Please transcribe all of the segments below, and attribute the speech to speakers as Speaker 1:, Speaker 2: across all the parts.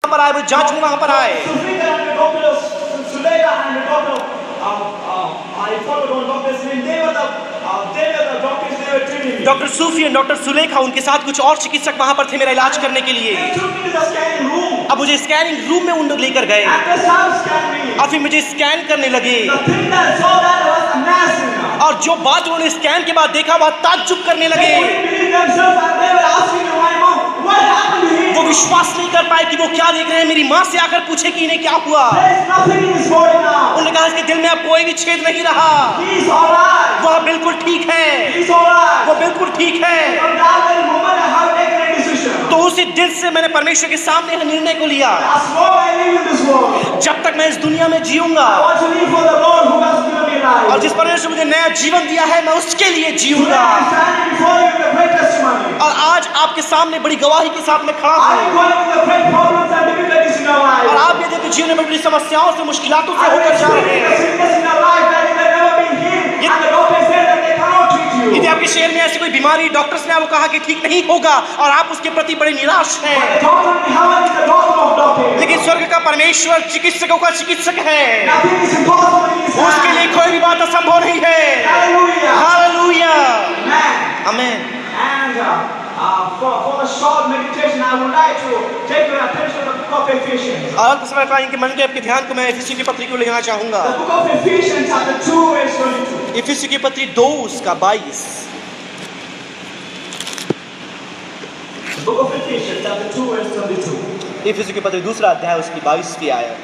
Speaker 1: पर आए, वो जांचने वहां पर आए। डॉक्टर सूफी और डॉक्टर सुलेखा, उनके साथ कुछ और चिकित्सक वहां पर थे मेरा इलाज करने के लिए। अब मुझे स्कैनिंग रूम में उन लोग लेकर गए और फिर मुझे स्कैन करने लगे, और जो बात उन्होंने स्कैन के बाद देखा वह ताज्जुब करने लगे। वो विश्वास नहीं कर पाए कि वो क्या देख रहे हैं। मेरी माँ से आकर पूछे कि इन्हें क्या हुआ। उन्होंने कहा इसके दिल में अब कोई भी छेद नहीं रहा, वह बिल्कुल ठीक है, वो बिल्कुल ठीक है। तो उसी दिल से मैंने परमेश्वर के सामने यह निर्णय को लिया, जब तक मैं इस दुनिया में जीऊंगा और जिस परमेश्वर मुझे नया जीवन दिया है मैं उसके लिए जीऊंगा। और आज आपके सामने बड़ी गवाही के साथ मैं खड़ा हूँ। और आप भी देखिए जीवन में बड़ी समस्याओं से, मुश्किलातों से होकर जा रहे हैं। यदि आपके शहर में ऐसी कोई बीमारी डॉक्टर्स ने आपको कहा कि ठीक नहीं होगा और आप उसके प्रति बड़े निराश हैं, लेकिन स्वर्ग का परमेश्वर चिकित्सकों का चिकित्सक है, उसके लिए कोई भी बात असंभव नहीं है। हालेलुया, आमीन।
Speaker 2: For a short meditation, I would like to take your attention to the book of Ephesians.
Speaker 1: अल्प समय पाएंगे मन के आपके ध्यान को मैं इफिसी की पत्री को लेना चाहूंगा।
Speaker 2: The book of Ephesians, chapter 2, verse 22.
Speaker 1: इफिसी की पत्री 2 उसका 22।
Speaker 2: The book of Ephesians, chapter 2, verse 22.
Speaker 1: इफिसी की पत्री दूसरा अध्याय उसकी 22वीं आयत।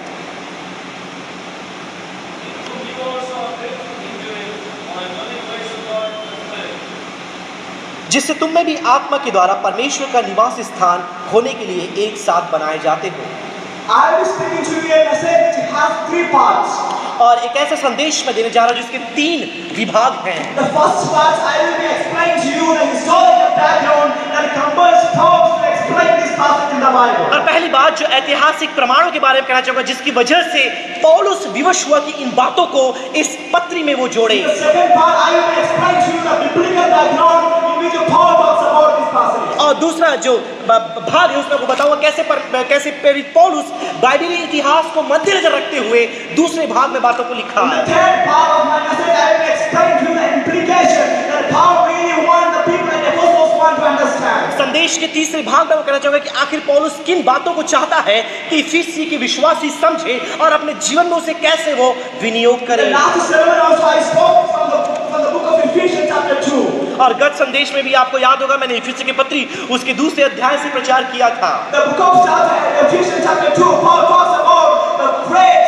Speaker 1: जिससे तुम में भी आत्मा के द्वारा परमेश्वर का निवास स्थान होने के लिए एक साथ बनाए जाते हो।
Speaker 2: I will be speaking to you a message which has 3 parts.
Speaker 1: और एक ऐसा संदेश मैं देने जा रहा हूं जिसके 3 विभाग हैं।
Speaker 2: The first part, I will be explaining to you the historical background that compels Paul to explain this passage in the Bible.
Speaker 1: और पहली बात जो ऐतिहासिक प्रमाणों के बारे में कहना चाहूंगा, जिसकी वजह से पौलुस विवश हुआ कि इन बातों को इस पत्री में वो जोड़े।
Speaker 2: The second part, I will be explaining to you the biblical background in which Paul talks about this passage.
Speaker 1: और दूसरा जो भाग है उसमें आपको बताऊंगा कैसे प्रेरित पौलुस बाइबली इतिहास को मद्देनजर रखते हुए दूसरे भाग में बातों को लिखा।
Speaker 2: In the third part of my message, I will explain to you the implication that Paul really wanted the people in Ephesus want to understand.
Speaker 1: संदेश के तीसरे भाग में वो कहना चाहूंगा कि आखिर पौलुस किन बातों को चाहता है कि इफिसी के विश्वासी समझे और अपने जीवन में उसे कैसे वो विनियोग करे।
Speaker 2: The last sermon also I spoke from the book of Ephesians chapter 2.
Speaker 1: और गत संदेश में भी आपको याद होगा मैंने इफिसी की पत्री उसके दूसरे अध्याय से प्रचार किया था।
Speaker 2: The book of Ephesians chapter 2, Paul talks about the great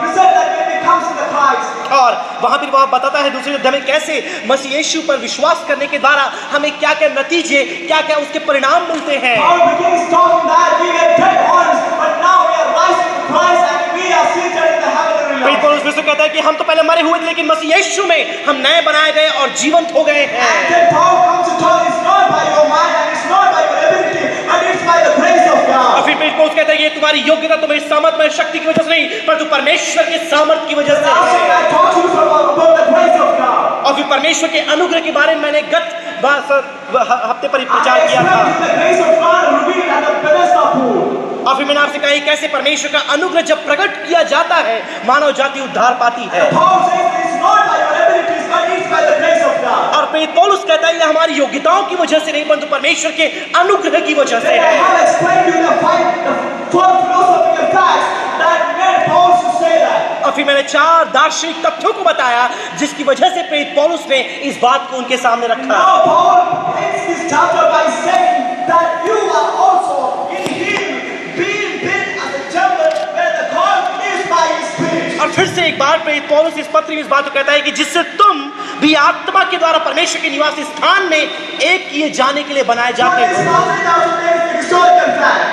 Speaker 2: result that when we comes to the Christ.
Speaker 1: और वहां पर वह बताता है दूसरे अध्याय में कैसे मसीह यीशु पर विश्वास करने के द्वारा हमें क्या-क्या नतीजे, क्या-क्या उसके परिणाम मिलते हैं।
Speaker 2: Paul begins talking that we were dead once, but now we are rising to Christ and we are seated in the heavenly realm.
Speaker 1: पौलुस फिर से कहता है कि हम तो पहले मरे हुए थे लेकिन मसीह यीशु में हम नए बनाए गए और जीवंत हो गए हैं।
Speaker 2: And then Paul comes to tell it's not by your mind and it's not by your ability, but it's by the grace of God.
Speaker 1: और फिर पौलुस कहता है कि ये तुम्हारी योग्यता, तुम्हारी सामर्थ में शक्ति की वजह से नहीं, परंतु परमेश्वर के सामर्थ की वजह से है।
Speaker 2: I taught you about the grace of God.
Speaker 1: और फिर परमेश्वर के अनुग्रह के बारे में मैंने गत हफ्ते पर ही प्रचार किया था।
Speaker 2: The grace of God revealed at the Bethesda pool.
Speaker 1: और फिर मैंने आपसे कहा कैसे परमेश्वर का अनुग्रह जब प्रकट किया जाता है मानव जाति उद्धार पाती है।
Speaker 2: Paul says it's not by your abilities, but it's by the grace of God.
Speaker 1: और फिर पौलुस कहता है ये हमारी योग्यताओं की वजह से नहीं परंतु परमेश्वर के अनुग्रह की वजह से
Speaker 2: I
Speaker 1: है।
Speaker 2: have explained to you the 4 philosophical facts that made Paul to say that.
Speaker 1: और फिर मैंने 4 दार्शनिक तथ्यों को बताया जिसकी वजह से प्रेरित पौलुस ने इस बात को उनके सामने रखा।
Speaker 2: Now Paul ends this chapter by saying that you are also in him being built as a temple where the God lives by his spirit.
Speaker 1: और फिर से एक बार प्रेरित पौलुस इस पत्र में इस बात को कहता है कि जिससे तुम भी आत्मा के द्वारा परमेश्वर के निवास स्थान में एक किए जाने के लिए बनाए जाते हो।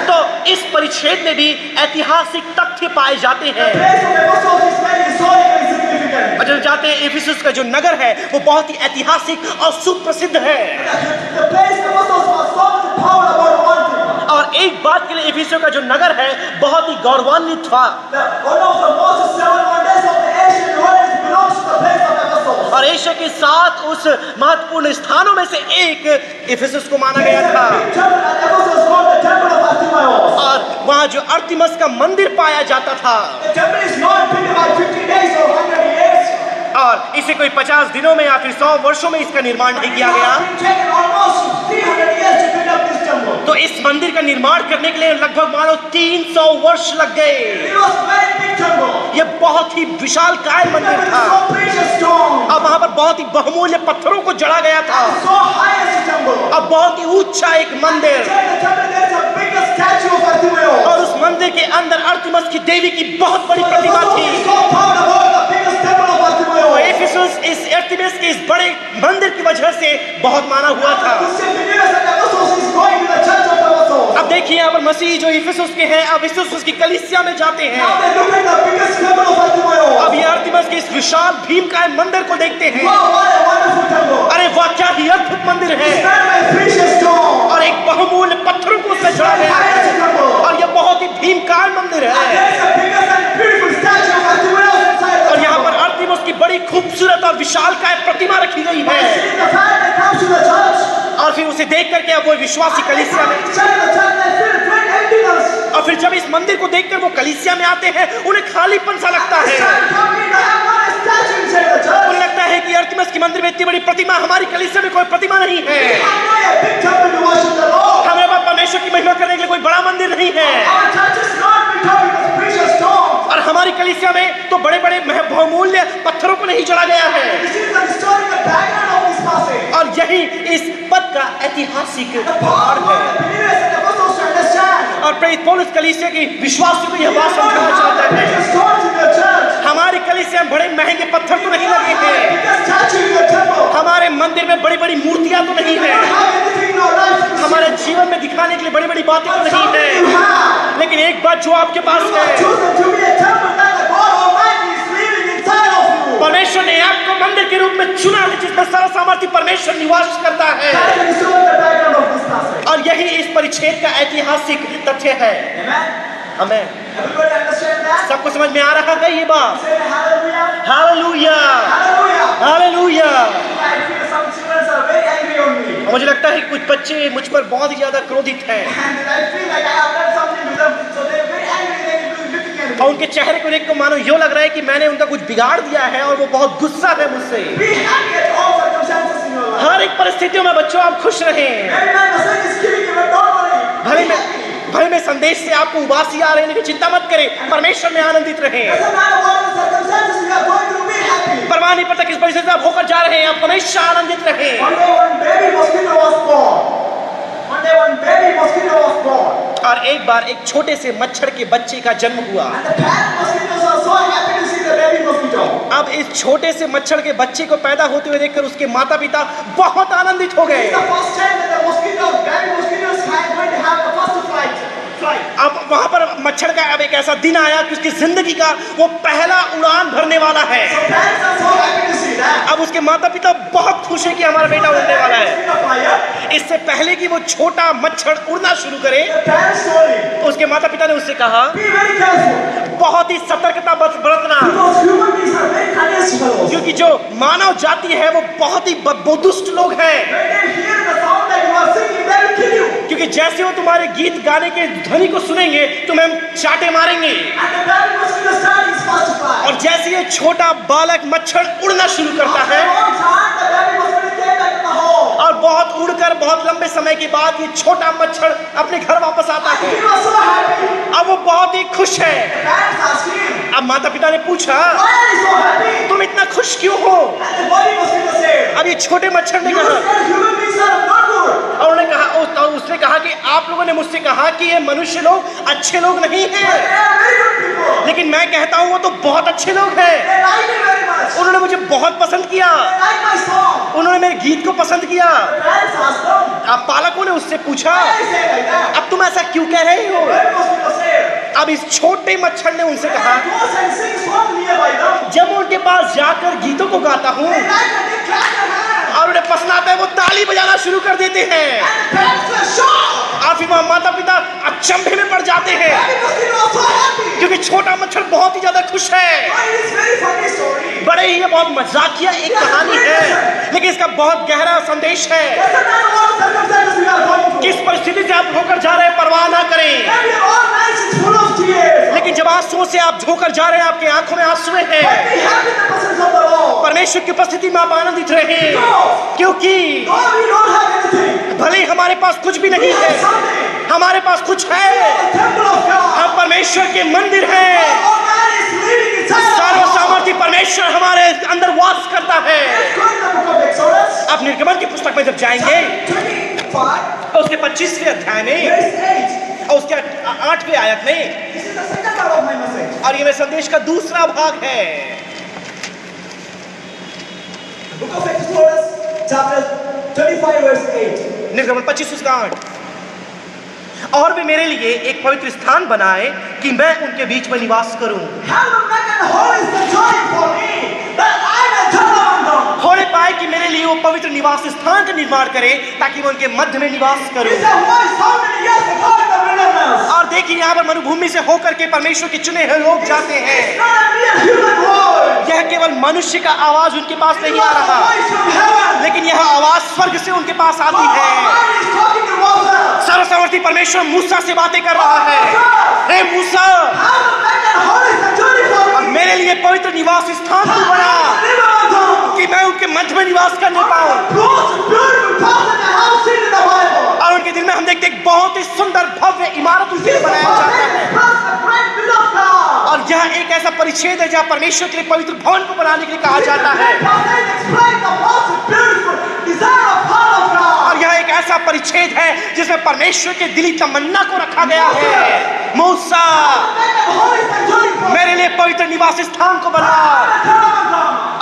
Speaker 1: तो इस परिच्छेद में भी ऐतिहासिक तथ्य पाए जाते हैं। और जो जाते हैं इफिसस का जो नगर है वो बहुत ही ऐतिहासिक और सुप्रसिद्ध है। और एक बात के लिए इफिसस का जो नगर है बहुत ही गौरवान्वित था।
Speaker 2: One of the most ceremonies of the ancient world belongs to the place of Ephesus.
Speaker 1: और और एशिया के 7 उस महत्वपूर्ण स्थानों में से एक इफिसुस को माना गया था।
Speaker 2: Big temple at Ephesus was called the temple of Artemis.
Speaker 1: और वहाँ जो अर्तिमस का मंदिर पाया जाता था,
Speaker 2: The temple is not built about 50 days or 100 years.
Speaker 1: और इसे कोई 50 दिनों में या फिर 100 वर्षों में इसका निर्माण नहीं किया गया।
Speaker 2: It has been taken almost 300 years to build up this temple.
Speaker 1: तो इस मंदिर का निर्माण करने के लिए लगभग मानो 300 वर्ष लग गए।
Speaker 2: It was a very big temple.
Speaker 1: ये बहुत ही विशालकाय मंदिर
Speaker 2: With
Speaker 1: था।
Speaker 2: so precious stones.
Speaker 1: अब वहाँ पर बहुत ही बहुमूल्य पत्थरों को जड़ा गया था।
Speaker 2: So high as a temple.
Speaker 1: अब बहुत ही ऊंचा एक मंदिर,
Speaker 2: Inside the temple there is a bigger statue of Artemis.
Speaker 1: और उस मंदिर के अंदर अर्तिमस की देवी की बहुत बड़ी प्रतिमा थी।
Speaker 2: So proud about the biggest temple of
Speaker 1: तो
Speaker 2: Artemis.
Speaker 1: एफिसुस इस अर्तिमिस के इस बड़े मंदिर की वजह से बहुत माना हुआ था।
Speaker 2: Christian believers at Ephesus is going to the church of Ephesus.
Speaker 1: अब देखिए यहाँ पर मसीह जो इफिसुस के हैं, अब इफिसुस की कलीसिया में जाते हैं।
Speaker 2: Now they look at the biggest temple of Artemis.
Speaker 1: अब ये अर्तिमस के इस विशाल भीमकाय मंदिर को देखते हैं।
Speaker 2: Wow, what a wonderful temple.
Speaker 1: अरे वाह, क्या ही अद्भुत मंदिर है,
Speaker 2: Stand by precious stone.
Speaker 1: और एक बहुमूल्य पत्थरों को उसमें जड़ा गया है, और यह बहुत ही भीमकाय मंदिर है।
Speaker 2: There is a biggest and beautiful statue of Artemis inside
Speaker 1: और
Speaker 2: the
Speaker 1: यहाँ
Speaker 2: temple.
Speaker 1: पर अर्तिमस की बड़ी खूबसूरत और विशालकाय प्रतिमा रखी गई
Speaker 2: By
Speaker 1: है।
Speaker 2: seeing the fact that comes to the church,
Speaker 1: और फिर उसे देख करके अब वो विश्वासी कलीसिया में,
Speaker 2: inside the church they feel great emptiness.
Speaker 1: और फिर जब इस मंदिर को देखकर वो कलीसिया में आते हैं, उन्हें खालीपन सा लगता है। उन्हें लगता है कि अर्तिमस की मंदिर में इतनी बड़ी प्रतिमा, हमारी कलीसिया में कोई प्रतिमा नहीं है। हमारे पास परमेश्वर की महिमा करने के लिए कोई बड़ा मंदिर नहीं है, और हमारी कलीसिया में तो बड़े बड़े बहुमूल्य पत्थरों को नहीं जड़ा गया है। और यही इस पद का ऐतिहासिक भार है। और प्रेरित पौलुस कलीसिया की विश्वासियों को यह बात समझाना चाहता है, हमारी कलीसिया में बड़े महंगे पत्थर तो नहीं लगे हैं, हमारे मंदिर में बड़ी बड़ी मूर्तियां तो नहीं है, हमारे जीवन में दिखाने के लिए बड़ी बड़ी बातें तो नहीं है, लेकिन एक बात जो आपके पास है, परमेश्वर ने आपको मंदिर के रूप में चुना है जिसमें सर्वसामर्थी परमेश्वर निवास करता है। और यही इस परिच्छेद का ऐतिहासिक तथ्य है। हमें सबको समझ में आ रहा है ये बात? Hallelujah, hallelujah. मुझे लगता है कुछ बच्चे मुझ पर बहुत ही ज्यादा क्रोधित हैं, और उनके चेहरे को देख कर मानो यूं लग रहा है कि मैंने उनका कुछ बिगाड़ दिया है और वो बहुत गुस्सा है मुझसे। हर एक परिस्थितियों में बच्चों आप खुश रहें। भले में संदेश से आपको उबासी आ रही है, लेकिन चिंता मत करें, परमेश्वर में आनंदित रहें। परवाह नहीं पड़ता किस परिस्थिति से आप होकर जा रहे हैं, आप हमेशा आनंदित रहें। और एक बार एक छोटे से मच्छर के बच्चे का जन्म हुआ। अब इस छोटे से मच्छर के बच्चे को पैदा होते हुए देखकर उसके माता पिता बहुत आनंदित हो गए। अब वहां पर मच्छर का अब एक ऐसा दिन आया कि उसकी जिंदगी का वो पहला उड़ान भरने वाला है। अब उसके माता पिता बहुत खुश है कि हमारा बेटा उड़ने वाला है। इससे पहले कि वो छोटा मच्छर उड़ना शुरू करे, उसके माता पिता ने उससे कहा बहुत ही सतर्कता बरतना, क्योंकि जो मानव जाति है वो बहुत ही दुष्ट लोग हैं, क्योंकि जैसे वो तुम्हारे गीत गाने के ध्वनि को सुनेंगे तुम्हें हम चाटे मारेंगे। और जैसे ये छोटा बालक मच्छर उड़ना शुरू करता है और बहुत उड़कर बहुत लंबे समय के बाद ये छोटा मच्छर अपने घर वापस आता है, अब वो बहुत ही खुश है। अब माता पिता ने पूछा तुम इतना खुश क्यों हो? अब ये छोटे मच्छर ने कहा, और उन्होंने कहा, उसने कहा कि आप लोगों ने मुझसे कहा कि ये मनुष्य लोग अच्छे लोग नहीं हैं, लेकिन मैं कहता हूँ वो तो बहुत अच्छे लोग हैं। उन्होंने मुझे बहुत पसंद किया, उन्होंने मेरे गीत को पसंद किया। अब पालकों ने उससे पूछा अब तुम ऐसा क्यों कह रहे हो? अब इस छोटे मच्छर ने उनसे कहा जब मैं उनके पास जाकर गीतों को गाता हूँ और उन्हें पसंद आता है वो ताली बजाना शुरू कर देते हैं, और फिर माता पिता अचंभे में पड़ जाते हैं, क्योंकि छोटा मच्छर बहुत ही ज्यादा खुश है।
Speaker 2: It is very funny story.
Speaker 1: बड़े ही ये बहुत मजाकिया एक कहानी है, लेकिन इसका बहुत गहरा संदेश है।
Speaker 2: Doesn't matter what circumstances we are going through.
Speaker 1: किस परिस्थिति से आप होकर जा रहे हैं परवाह ना करें,
Speaker 2: Maybe all nights it's full of tears.
Speaker 1: लेकिन जब आंसुओं से आप धोकर जा रहे हैं, आपके आंखों में आंसू हैं,
Speaker 2: But be happy in the presence of the Lord.
Speaker 1: परमेश्वर की उपस्थिति में आप आनंदित रहे,
Speaker 2: Because
Speaker 1: क्योंकि
Speaker 2: though we don't have anything,
Speaker 1: भले ही हमारे पास कुछ भी
Speaker 2: we
Speaker 1: नहीं
Speaker 2: have
Speaker 1: है,
Speaker 2: something.
Speaker 1: हमारे पास कुछ है।
Speaker 2: The temple of God.
Speaker 1: हम परमेश्वर के मंदिर हैं।
Speaker 2: All man is living inside of
Speaker 1: serve
Speaker 2: us.
Speaker 1: सामर्थी परमेश्वर हमारे अंदर वास करता है।
Speaker 2: Let's go to the book of Exodus.
Speaker 1: आप निर्गमन की पुस्तक में जब जाएंगे,
Speaker 2: Chapter 25,
Speaker 1: उसके 25वें अध्याय में
Speaker 2: verse 8.
Speaker 1: और उसके 8वें आयत में,
Speaker 2: This is the second part of my message.
Speaker 1: और ये मेरे संदेश का दूसरा भाग है।
Speaker 2: The book of Exodus, chapter 25, verse 8.
Speaker 1: निर्गमन 25 उसका 8। और वे मेरे लिए एक पवित्र स्थान बनाए कि मैं उनके बीच में निवास करूं।
Speaker 2: Have a make and holy sanctuary for me, that I may dwell among them.
Speaker 1: होने पाए कि मेरे लिए वो पवित्र निवास स्थान का निर्माण करे, ताकि मैं उनके मध्य में निवास करूं।
Speaker 2: This is a voice sounded years ago in the wilderness.
Speaker 1: और देखिए यहाँ पर मरुभूमि से होकर के परमेश्वर के चुने हुए लोग जाते हैं।
Speaker 2: It's not a mere human voice.
Speaker 1: यह केवल मनुष्य का आवाज उनके पास
Speaker 2: It
Speaker 1: नहीं
Speaker 2: was
Speaker 1: आ
Speaker 2: a
Speaker 1: रहा,
Speaker 2: voice from heaven.
Speaker 1: लेकिन यह आवाज स्वर्ग से उनके पास
Speaker 2: God
Speaker 1: आती है।
Speaker 2: Almighty is talking to Moses.
Speaker 1: सर्वसामर्थी परमेश्वर मूसा से बातें कर रहा है। हे मूसा,
Speaker 2: Have a make and holy sanctuary for
Speaker 1: अब
Speaker 2: me,
Speaker 1: मेरे लिए पवित्र निवास स्थान
Speaker 2: that
Speaker 1: तू
Speaker 2: I
Speaker 1: बना,
Speaker 2: may live among them.
Speaker 1: कि मैं उनके मध्य में निवास करने पाऊं।
Speaker 2: Most beautiful passage I have seen in the Bible.
Speaker 1: और उनके दिल में हम देखते हैं एक बहुत ही सुंदर भव्य इमारत उनके लिए
Speaker 2: This
Speaker 1: बनाया जाता
Speaker 2: passage
Speaker 1: है।
Speaker 2: expresses the great will of God.
Speaker 1: और यह एक ऐसा परिच्छेद है जहाँ परमेश्वर के लिए पवित्र भवन को बनाने के लिए कहा जाता है।
Speaker 2: This passage explains the most beautiful desire of heart of God.
Speaker 1: और यह एक ऐसा परिच्छेद है जिसमें परमेश्वर के दिली तमन्ना को रखा गया है। मूसा,
Speaker 2: Make a holy sanctuary for me.
Speaker 1: मेरे लिए पवित्र निवास स्थान को बना।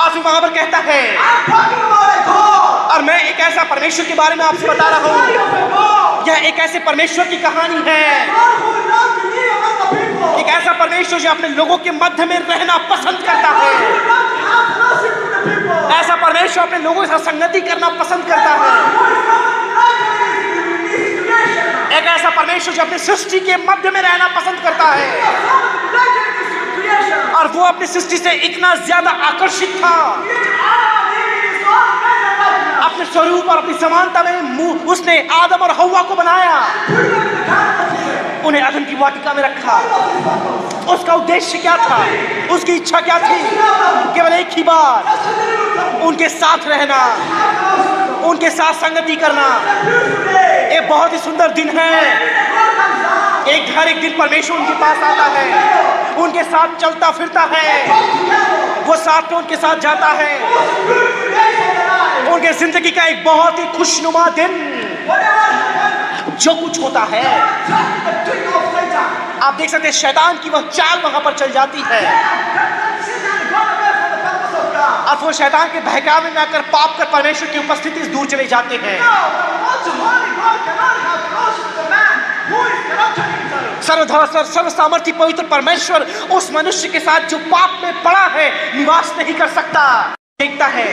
Speaker 1: और फिर वहां पर कहता है,
Speaker 2: I'm talking about a God.
Speaker 1: और मैं एक ऐसा परमेश्वर के बारे में आपसे बता रहा
Speaker 2: Story
Speaker 1: हूँ।
Speaker 2: of a God.
Speaker 1: यह एक ऐसे परमेश्वर की कहानी है,
Speaker 2: God who loves to live among the people.
Speaker 1: एक ऐसा परमेश्वर जो अपने लोगों के मध्य में रहना पसंद करता
Speaker 2: God
Speaker 1: है।
Speaker 2: who loves to have fellowship with the people.
Speaker 1: ऐसा परमेश्वर अपने लोगों के साथ संगति करना पसंद करता है।
Speaker 2: God who is coming in his creation.
Speaker 1: एक ऐसा परमेश्वर जो अपनी सृष्टि के मध्य में रहना पसंद करता है,
Speaker 2: Creation.
Speaker 1: और वो अपनी सृष्टि से इतना ज्यादा आकर्षित था, अपने स्वरूप और अपनी समानता में उसने आदम और हव्वा को बनाया, उन्हें अदन की वाटिका में रखा। उसका उद्देश्य क्या था? उसकी इच्छा क्या थी? केवल एक ही बार उनके साथ रहना, उनके साथ संगति करना। एक बहुत ही सुंदर दिन है। एक दिन परमेश्वर उनके पास आता है, उनके साथ चलता फिरता है, वो साथ में उनके साथ जाता है। उनके जिंदगी का एक बहुत ही खुशनुमा दिन। जो कुछ होता है, आप देख सकते हैं शैतान की वह चाल वहां पर चल जाती है, और वो शैतान के बहकावे में आकर पाप कर परमेश्वर की उपस्थिति से दूर चले जाते हैं। सर्व सामर्थी पवित्र परमेश्वर उस मनुष्य के साथ जो पाप में पड़ा है निवास नहीं कर सकता। देखता है,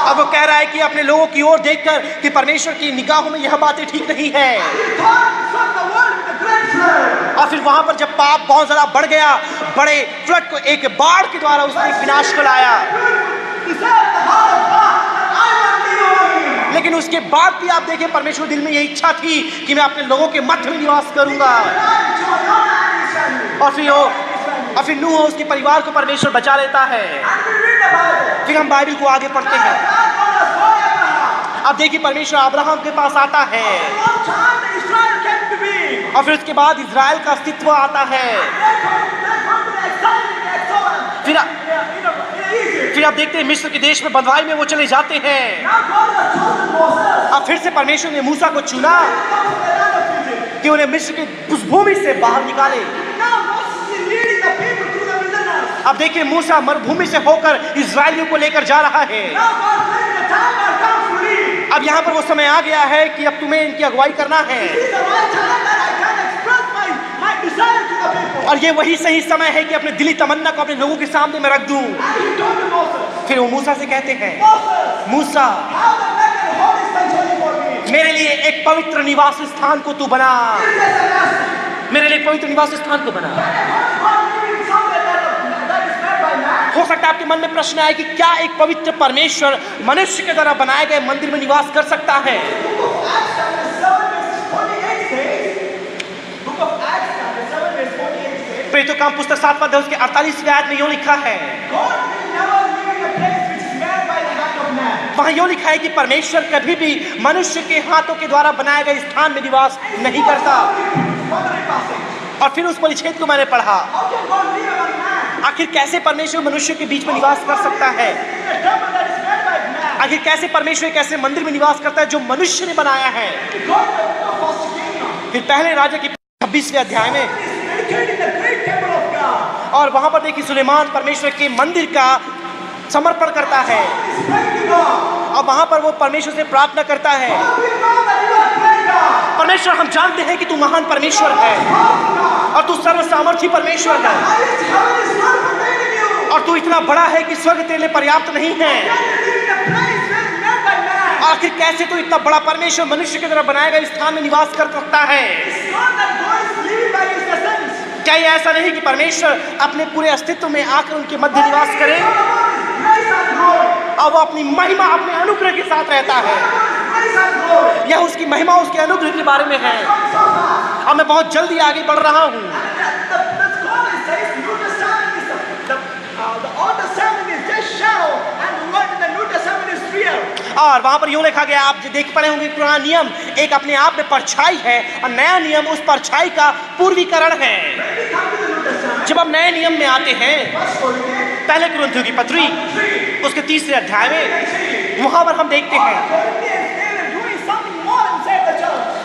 Speaker 1: अब वो कह रहा है कि अपने लोगों की ओर देखकर कि परमेश्वर की निगाहों में यह बातें ठीक नहीं है। और फिर वहां पर जब पाप बहुत ज्यादा बढ़ गया, बड़े फ्लड को एक बाढ़ के द्वारा उसने विनाश को लाया, लेकिन उसके बाद भी आप देखें परमेश्वर दिल में यह इच्छा थी कि मैं अपने लोगों के मध्य में निवास करूंगा। और फिर नूह उसके परिवार को परमेश्वर बचा लेता है। फिर हम बाइबल को आगे पढ़ते हैं। अब देखिए परमेश्वर अब्राहम के पास आता है, और फिर उसके बाद इजराइल का अस्तित्व आता है। फिर आप देखते हैं मिस्र के देश में बंधुआई में वो चले जाते हैं। अब फिर से परमेश्वर ने मूसा को चुना कि उन्हें मिस्र की उस भूमि से बाहर निकाले। अब देखिए मूसा मरुभूमि से होकर इजराइलियों को लेकर जा रहा है। अब यहाँ पर वो समय आ गया है कि अब तुम्हें इनकी अगुवाई करना है, और ये वही सही समय है कि अपने दिली तमन्ना को अपने लोगों के सामने मैं रख दूं। फिर वो मूसा से कहते हैं, मूसा मेरे लिए एक पवित्र निवास स्थान को तू बना, मेरे लिए पवित्र निवास स्थान को बना। हो सकता है आपके मन में प्रश्न आए कि क्या एक पवित्र परमेश्वर मनुष्य के द्वारा बनाए गए मंदिर में निवास कर सकता है? प्रेरितों का पुस्तक 7वां अध्याय उसके 48वें आयत में यूं लिखा है, वहां यूं लिखा है कि परमेश्वर कभी भी मनुष्य के हाथों के द्वारा बनाए गए स्थान में निवास नहीं करता। और फिर उस परिच्छेद को मैंने पढ़ा, आखिर कैसे परमेश्वर मनुष्य के बीच में निवास कर सकता है? आखिर कैसे परमेश्वर कैसे मंदिर में निवास करता है जो मनुष्य ने बनाया है? फिर पहले राजा की 26वें अध्याय में, और वहां पर देखिए सुलेमान परमेश्वर के मंदिर का समर्पण करता है और वहां पर वो परमेश्वर से प्रार्थना करता है, परमेश्वर हम जानते हैं कि तू महान परमेश्वर है और तू सर्वसामर्थी परमेश्वर है और तू इतना बड़ा है कि स्वर्ग तेरे लिए पर्याप्त नहीं है। आखिर कैसे तू इतना बड़ा परमेश्वर मनुष्य के द्वारा बनाए गए स्थान में निवास कर सकता है? क्या ये ऐसा नहीं कि परमेश्वर अपने पूरे अस्तित्व में आकर उनके मध्य निवास करे और वो अपनी महिमा अपने अनुग्रह के साथ रहता है? यह उसकी महिमा उसके अनुग्रह के बारे में है। और मैं बहुत जल्दी आगे बढ़ रहा हूँ। और वहां पर यूं लिखा गया, आप देख पड़े होंगे, पुराना नियम एक अपने आप में परछाई है और नया नियम उस परछाई का पूर्वीकरण है। जब हम नए नियम में आते हैं, पहले कुरिन्थियों की पत्री उसके 3रे अध्याय में, वहां पर हम देखते हैं,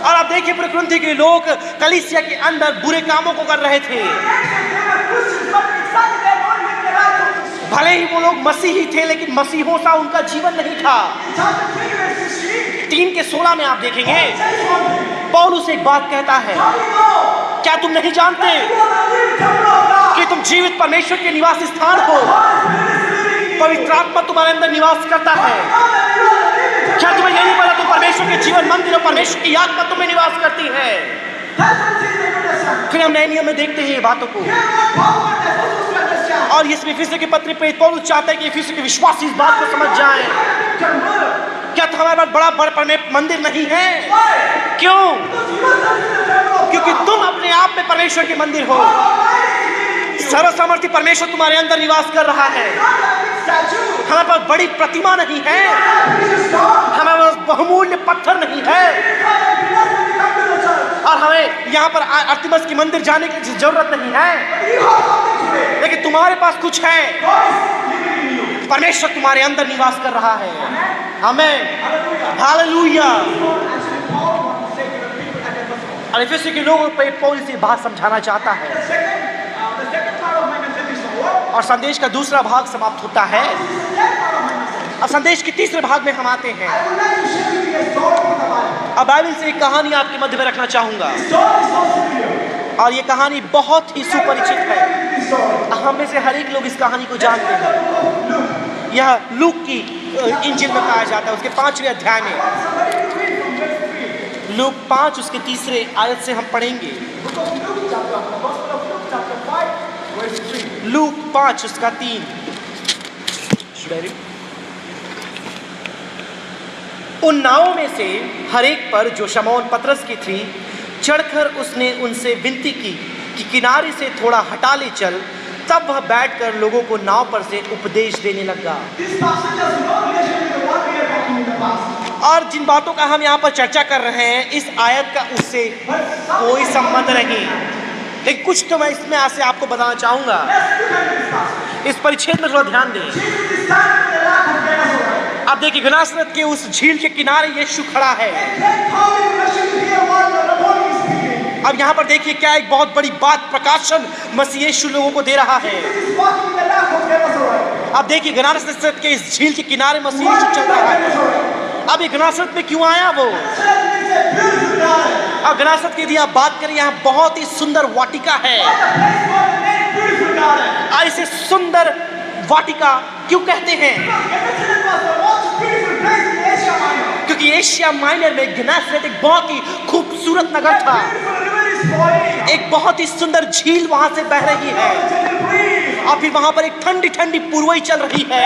Speaker 1: और आप देखिए पूरे कुरिन्थियों के लोग कलीसिया के अंदर बुरे कामों को कर रहे थे। भले ही वो लोग मसीही थे लेकिन मसीहों सा उनका जीवन नहीं था। 3:16 में आप देखेंगे पौलुस एक बात कहता है, क्या तुम नहीं जानते कि तुम जीवित परमेश्वर के निवास स्थान हो? पवित्र आत्मा तुम्हारे अंदर निवास करता है। क्या तुम्हें यही नहीं पता तुम परमेश्वर के जीवन मंदिर और परमेश्वर की आत्मा तुम्हें निवास करती है? फिर हम नए नियम में देखते हैं ये बातों को, और इसमें इफिसियों के पत्र पे पौलुस चाहता है कि इफिसियों के विश्वासी इस बात को समझ जाएं। क्या हमारे पास बड़ा मंदिर नहीं है? क्यों? क्योंकि तुम अपने आप में परमेश्वर के मंदिर हो। सर्वसामर्थी परमेश्वर तुम्हारे अंदर निवास कर रहा है। हमारे पास बड़ी प्रतिमा नहीं है, हमारे पास बहुमूल्य पत्थर नहीं है, और हमें यहाँ पर अर्तिमस के मंदिर जाने की जरूरत नहीं है, लेकिन तुम्हारे पास कुछ है। परमेश्वर तुम्हारे अंदर निवास कर रहा है। आमीन, हालेलुया। और इफिसियों के लोगों पे पौलुस ये बात समझाना चाहता है, और संदेश का दूसरा भाग समाप्त होता है। और संदेश के तीसरे भाग में हम आते हैं। अब बाइबल से एक कहानी आपके मध्य में रखना चाहूंगा, और ये कहानी बहुत ही सुपरिचित है। हम में से हर एक लोग इस कहानी को जानते हैं। यह लूक की इंजिल में पाया जाता है, उसके 5वें अध्याय में। लूक 5 उसके 3रे आयत से हम पढ़ेंगे। लूक 5 उसका 3। उन नावों में से हर एक पर जो शमौन पतरस की थी चढ़कर उसने उनसे विनती की कि किनारे से थोड़ा हटा ले चल। तब वह बैठकर लोगों को नाव पर से उपदेश देने लगा। और जिन बातों का हम यहाँ पर चर्चा कर रहे हैं, इस आयत का उससे कोई संबंध नहीं, लेकिन कुछ तो मैं इसमें से आपको बताना चाहूंगा। इस परिच्छेद में थोड़ा ध्यान दें। आप देखिए गन्नासरत के उस झील के किनारे यीशु खड़ा है। अब यहाँ पर देखिए क्या एक बहुत बड़ी बात प्रकाशन मसीह यीशु लोगों को दे रहा है। अब देखिए गन्नासरत के इस झील के किनारे मसीह यीशु चल रहा है। अब ये गन्नासरत में क्यों आया वो? अब गन्नासरत की यदि आप बात करें, यहाँ बहुत ही सुंदर वाटिका है। और इसे सुंदर वाटिका क्यों कहते हैं? क्योंकि एशिया माइनर में गन्नासरत एक बहुत ही खूबसूरत नगर था।
Speaker 2: flowing.
Speaker 1: एक बहुत ही सुंदर झील वहां से बह रही है
Speaker 2: Gentle breeze.
Speaker 1: और फिर वहां पर एक ठंडी ठंडी पुरवई चल रही है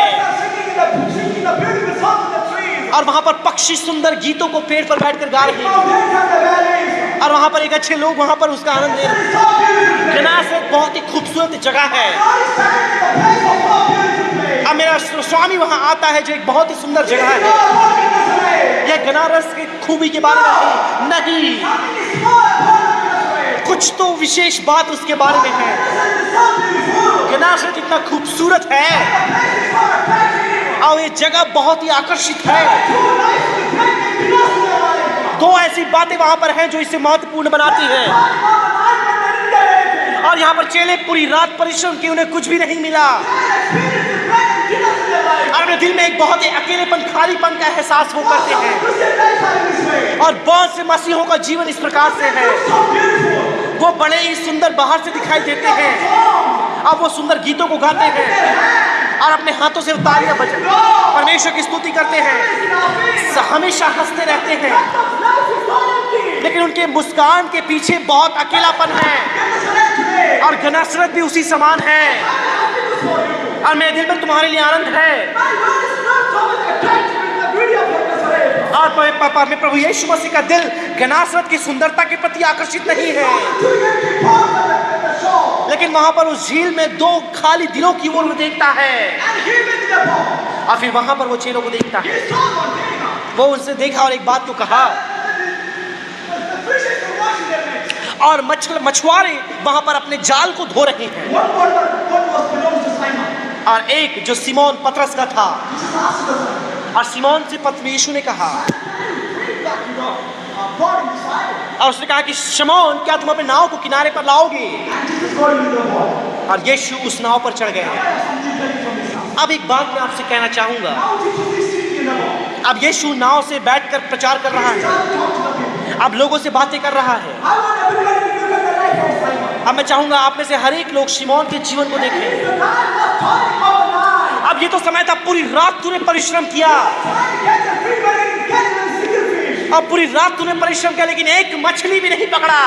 Speaker 2: Singing the beautiful songs of the trees.
Speaker 1: और वहां पर पक्षी सुंदर गीतों को पेड़ पर बैठकर गा रहे हैं
Speaker 2: Mountains and the valleys.
Speaker 1: और वहां पर एक अच्छे लोग वहां पर उसका आनंद ले रहे हैं।
Speaker 2: So beautiful.
Speaker 1: गनासरत बहुत ही खूबसूरत जगह है।
Speaker 2: God is standing in the place of so beautiful place.
Speaker 1: अब मेरा स्वामी वहां आता है जो एक बहुत ही सुंदर जगह है।
Speaker 2: God walking this way.
Speaker 1: यह गनारस की खूबी के बारे में नहीं,
Speaker 2: Something is small about this way.
Speaker 1: कुछ तो विशेष बात उसके बारे में है।
Speaker 2: This is so beautiful.
Speaker 1: गनासरत इतना खूबसूरत है
Speaker 2: The place is so attractive.
Speaker 1: और ये जगह बहुत ही आकर्षित है।
Speaker 2: Two lights to the great and beautiful.
Speaker 1: दो ऐसी बातें वहां पर हैं जो इसे महत्वपूर्ण बनाती हैं और यहाँ पर चेले पूरी रात परिश्रम की, उन्हें कुछ भी नहीं मिला और अपने दिल में एक बहुत ही अकेलेपन, खालीपन का एहसास वो करते हैं। और बहुत से मसीहों का जीवन इस प्रकार से है, वो बड़े ही सुंदर बाहर से दिखाई देते हैं, अब वो सुंदर गीतों को गाते हैं और अपने हाथों से तालियां बजा परमेश्वर की स्तुति करते हैं, हमेशा हंसते रहते हैं, लेकिन उनके मुस्कान के पीछे बहुत अकेलापन है। और गनासरत भी उसी समान है और मेरे दिल में तुम्हारे लिए आनंद है। और प्रभु यीशु मसीह का दिल गनासरत की सुंदरता के प्रति आकर्षित नहीं है, लेकिन वहां पर उस झील में दो खाली दिलों की ओर वो देखता है और फिर वहां पर वो चेलों को देखता है। वो उनसे देखा और एक बात को कहा और मछुआरे वहां पर अपने जाल को धो रहे हैं और एक जो सिमोन पतरस का था और सिमोन से यीशु ने कहा और उसने कहा कि शमौन, क्या तुम अपने नाव को किनारे पर लाओगे? और यीशु उस नाव पर चढ़ गए। अब एक बात मैं आपसे कहना चाहूंगा, अब यीशु नाव से बैठकर प्रचार कर रहा है, अब लोगों से बातें कर रहा है। अब मैं चाहूंगा आप में से हर एक लोग शिमोन के जीवन को देखें। अब ये तो समय था, पूरी रात तूने परिश्रम किया, अब पूरी रात तूने परिश्रम किया लेकिन एक मछली भी नहीं पकड़ा,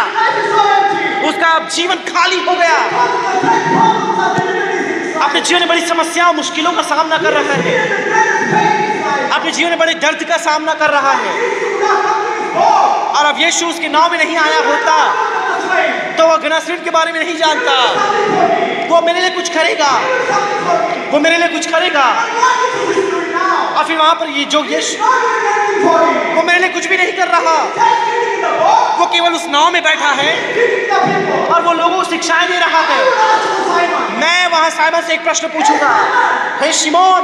Speaker 1: उसका अब जीवन खाली हो गया। अपने जीवन में बड़ी समस्याओं, मुश्किलों का सामना कर रहा है, अपने जीवन में बड़े दर्द का सामना कर रहा है और अब यीशु उसके नाव में नहीं आया होता तो वह गनासरत के बारे में नहीं जानता। वो मेरे लिए कुछ करेगा, वो मेरे लिए कुछ करेगा। और फिर वहां पर ये जो यीशु, वो मेरे लिए कुछ भी नहीं कर रहा, वो केवल उस नाव में बैठा है और वो लोगों को शिक्षाएं दे रहा है। मैं वहां साइमन से एक प्रश्न पूछूंगा, हे शिमोन,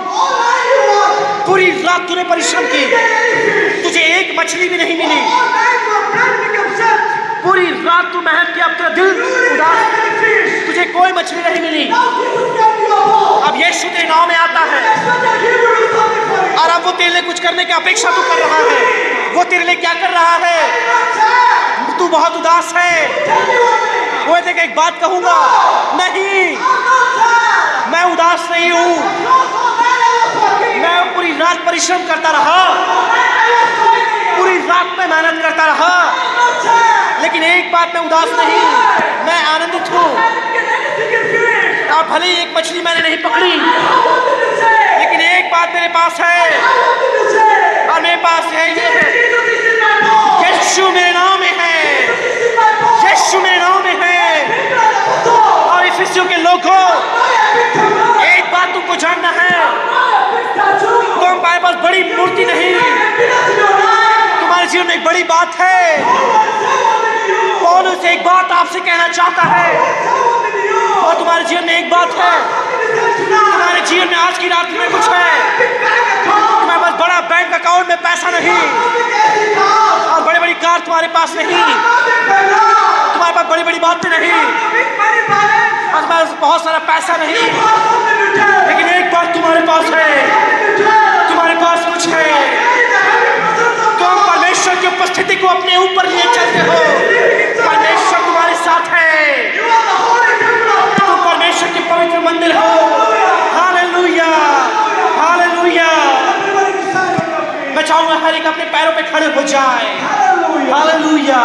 Speaker 1: पूरी रात तूने परिश्रम की, तुझे एक मछली भी नहीं मिली, पूरी रात तू मेहनत किया, अब तेरा दिल उदास, तुझे कोई मछली नहीं मिली। अब यीशु तेरे नाव में आता है और अब वो तेरे लिए कुछ करने की अपेक्षा तू कर रहा है। वो तेरे लिए क्या कर रहा है? तू बहुत उदास है। वो देख, एक बात कहूंगा, नहीं, मैं उदास नहीं हूं, मैं पूरी रात परिश्रम करता रहा, पूरी रात में मेहनत करता रहा, लेकिन एक बात में उदास नहीं, मैं आनंदित हूं। और भले ही एक मछली मैंने नहीं पकड़ी, लेकिन एक बात मेरे पास है और मेरे पास है ये है, यीशु मेरे नाम में है, यीशु मेरे नाम में है। और इफिसियों के लोगों, एक बात तुमको जानना है, तुम्हारे पास बड़ी मूर्ति नहीं, तुम्हारे जीवन में एक बड़ी बात है। पौलुस एक बात आपसे कहना चाहता है और तुम्हारे जीवन में एक बात है, तुम्हारे जीवन में आज की रात में कुछ है, तुम्हारे पास बड़ा बैंक अकाउंट में पैसा नहीं और बड़ी बड़ी कार तुम्हारे पास नहीं, तुम्हारे पास बड़ी बड़ी बातें नहीं और तुम्हारे पास बहुत सारा पैसा नहीं, लेकिन एक बात तुम्हारे पास है, तुम्हारे पास कुछ है। तुम परमेश्वर की उपस्थिति को अपने ऊपर लिए चलते हो, परमेश्वर तुम्हारे साथ है, तुम परमेश्वर के पवित्र मंदिर हो। Hallelujah, hallelujah. मैं चाहूंगा हर एक अपने पैरों पे खड़े हो जाए। हालेलुया।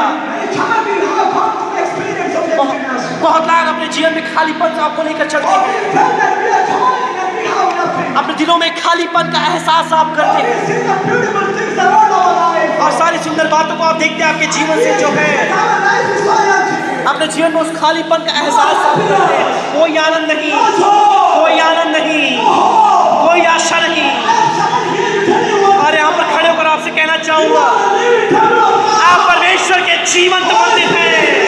Speaker 1: बहुत लोग अपने जीवन में खालीपन आपको लेकर चलते
Speaker 2: Or
Speaker 1: हैं,
Speaker 2: we felt that we are toiling and we have nothing.
Speaker 1: अपने दिलों में खालीपन का एहसास आप करते
Speaker 2: Or
Speaker 1: हैं,
Speaker 2: we see the beautiful things around our life.
Speaker 1: और सारी सुंदर बातों को आप देखते हैं आपके जीवन से जो है,
Speaker 2: Our life is so empty.
Speaker 1: अपने जीवन में उस खालीपन का एहसास आप करते हैं। कोई आनंद नहीं, कोई आनंद नहीं, कोई आशा नहीं।
Speaker 2: Someone here to tell you what
Speaker 1: और यहाँ पर खड़े होकर आपसे कहना चाहूंगा,
Speaker 2: you are living temple of God.
Speaker 1: आप परमेश्वर के जीवंत मंदिर हैं।